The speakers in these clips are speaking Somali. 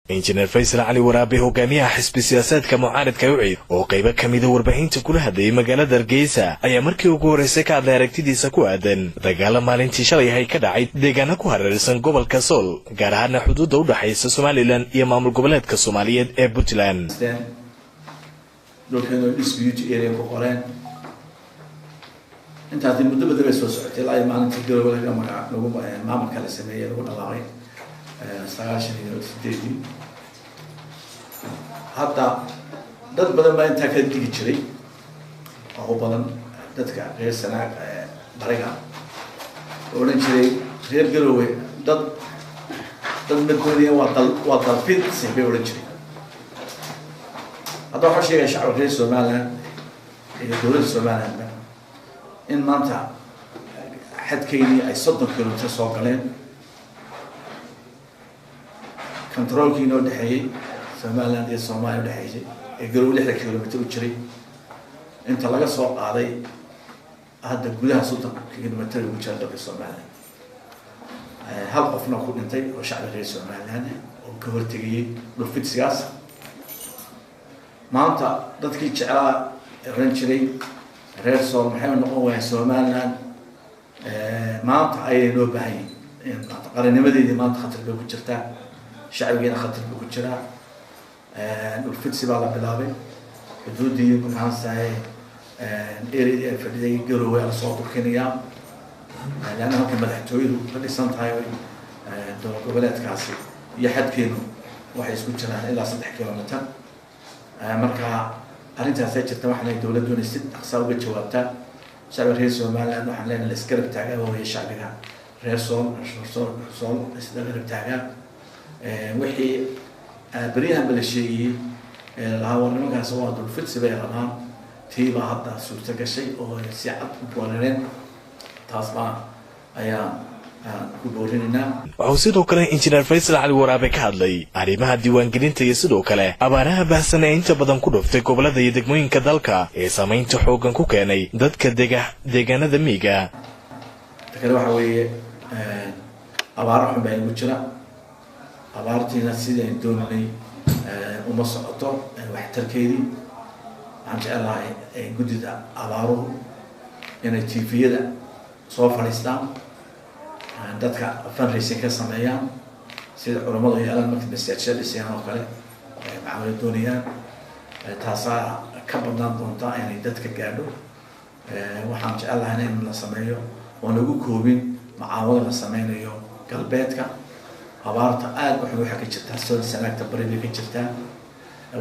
injineer Faysal Cali Waraabe hogaamiyaha xisbi siyaasaadka mucaaradka UCID oo qayb ka mid ah warbaahinta kula hadlayay magaalada Hargeysa ayaa markii ugu horeysay ka hadlay aragtidiisa ku aadan dagaal maalintii shalay ay ka dhacay deegaano ku hareeraysan gobolka Sool gaar ahaan xuduudda u dhaxaysa Somaliland iyo maamul goboleedka Soomaaliyeed ee Puntland. Dhulkeenu dispute area ku qoreen inta hadii muddo badan ay soo socotay ilaa maalintii gobolka magaca lagu maamulka la sameeyay lagu dhawaaqay sagaashan iyo sideedii hadda dad badan baa inta ka digi jiray oo badan dadka reer Sanaag bariga oo la jiray reer Garowe dad midkoodii waa dalfid saybay oo la jiray هذا هو شيء شعب غير سومالان دولة سومالان إن مانتا حد كيني أي صدق كيلو تسوقلين كنترول كينو دحية سومالان دي سومالي دحية يقولوا لي 1 كيلومتر وشري أنت لقى سوق هذا هذا كلها صدق كيلومتر وشري في سومالان هل قفنا كل نتي وشعب غير سومالان وكهرتجي لفت سياسة maanta dadkii jeclaa ran jiray reer Sool maxay noqon waayeen Soomaaliland maanta ay loo baahay in qarannimadeedii maanta khatar ku jirta shacbigeena khatar ku jira ulfidsi baa la bilaabay xuduudii maxaan sahay area fadhiday Garowe la soo durkinaya laana halka madaxtooyadu ka dhisan tahay dowlad goboleedkaasi iyo xadkeenu waxay isku jiraan ilaa 3 kilomitir marka arintaas ay jirta waxay dawladdu si dhaqso uga jawaabtaa shacabka reer Soomaaliland waxaan leenahay iskarab taagan oo shacbiga reer Sool isgarab taagan wixii bariyahan bala sheeyay la warnimadaas waa dul fidsi bay rabaan tiiba hadda suurta gashay oo si cad u booreen taas baa ayaa waxuu sidoo kale injineer Faysal Cali Waraabe ka hadlay arrimaha diiwaangelinta iyo sidoo kale abaaraha baahsan ee inta badan ku dhuftay gobolada iyo degmooyinka dalka ee saameynta xooggan ku keenay dadka deegaanada miyiga. Dadka waxa weeye abaaraha xun bay ugu jira abaartiina sidii doonay uma socoto waxtarkeedii aan jecelahay gudida abaaruhu inay TV-yada soo fadhiistaan dadka fundraising ka sameeyaan sida culimadu yeelan markii masaajid dhisayaan oo kale macamil doonayaan taasa ka badnaan doonta inay dadka gaadho waxaan jecelahay in la sameeyo oo lagu koobin macaawada la sameynayo galbeedka abaarta aad waxa ka jirta soo sanaagta bariga ka jirta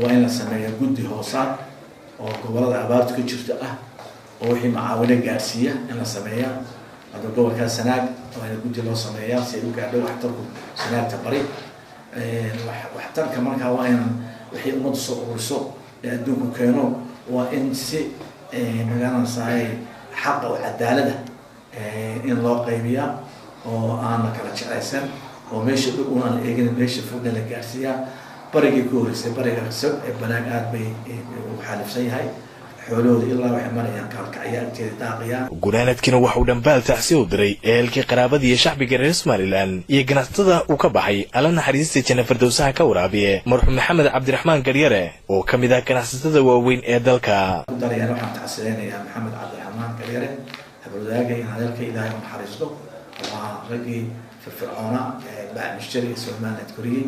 waa in la sameeyo guddi hoosaad oo gobolada abaartu ka jirta oo wixii macaawada gaarsiiya in la sameeyo هذا الجو كان سناج وهنا كنت له صنايع سيدو قاعدوا يحترقوا سناج تبري واحتر كمان كواين وحي مدرسة ورسو يدوكوا كانوا وإن سي مجانا صحيح حق وعدالة إن الله قيمية وأنا كرتش عيسى وماشي وأنا إيجن ماشي فوق الجارسية بريء كورس بريء سب بناء عاد وحالف شيء هاي gunaanadkina waxuu dhambaal tacsi u diray ehelkii qaraabadii iyo shacbiga reer Somaliland iyo ganacsatada uu ka baxay alla naxariista Janna Firdawsaha ka waraabiye marxuum Maxamed Cabdiraxmaan Garyare oo ka mid ah ganacsatada waaweyn ee dalka. Dareen waxaan tacsiinayaa Maxamed Cabdiraxmaan Garyare habladaaga in hadalka Ilaahay u naxariisto waa ragii firfircoona baa mushtari Somaliland koriyay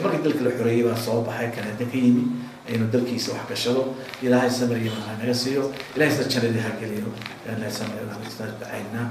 markii dalka la xoreeyay baa soo baxay Kanada ka yimi إنه دلكيس وحكي شلو إلى هاي السمرية من هالنجاسيو إلى هاي السجنة دي هالكليو لأن هاي السمرية من هالستاج بعيننا